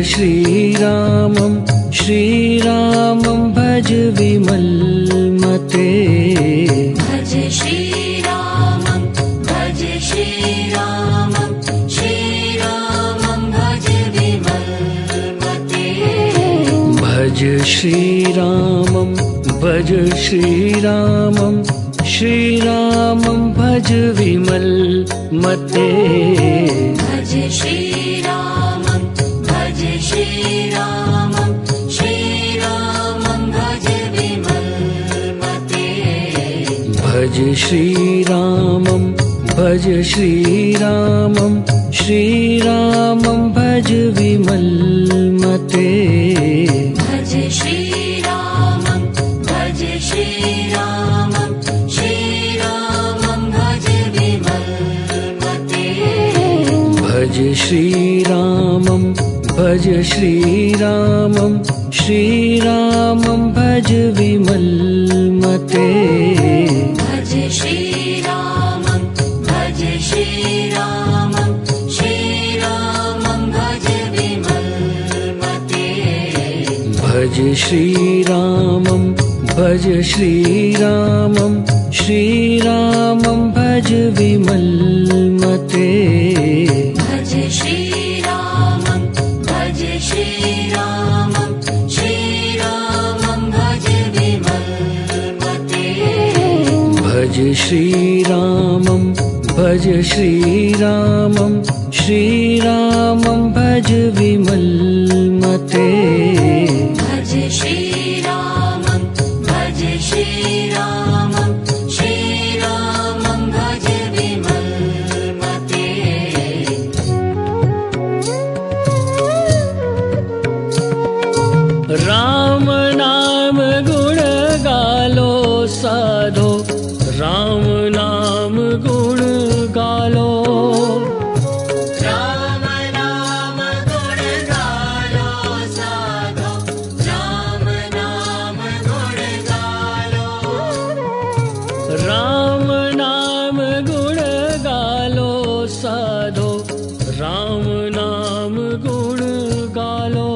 श्रीरामं श्रीरामं भज विमलमते। भज श्रीरामं भज श्रीरामं श्रीरामं भज विमलमते। भज श्रीरामं भज श्रीरामं श्रीरामं भज विमलमते। भज श्रीरामं भज श्रीरामं श्रीरामं भज विमलमते। भज श्रीरामं भज श्रीरामं श्रीरामं भज विमलमते। भज श्रीरामं भज श्रीरामं श्रीरामं भज विमलमते। भज श्रीरामं भज श्रीरामं श्रीरामं भज विमलमते। भज श्रीरामं भज श्रीरामं श्रीरामं भज विमलमते। भज श्रीरामं भज श्रीरामं श्रीरामं भज विमलमते। भज श्रीरामं भज श्रीरामं श्रीरामं भज विमलमते। भज श्रीरामं भज श्रीरामं श्रीरामं भज विमलमते। भज श्रीरामं भज श्रीरामं श्रीरामं भज विमलमते। राम नाम गुण गालो साधो, राम नाम गुण गालो। राम नाम गुण गालो साधो, राम नाम गुण गालो। राम नाम गुण गालो साधो, राम नाम गुण गालो।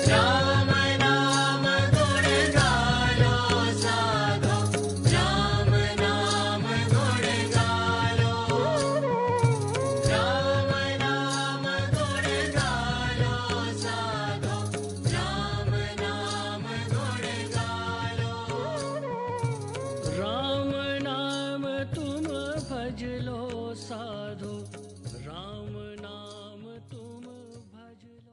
राम नाम गुण गालो साधो, राम नाम गुण गालो। राम नाम गुण गालो साधो, राम नाम गुण गालो। राम नाम तुम भज लो साधो, राम नाम तुम भज लो।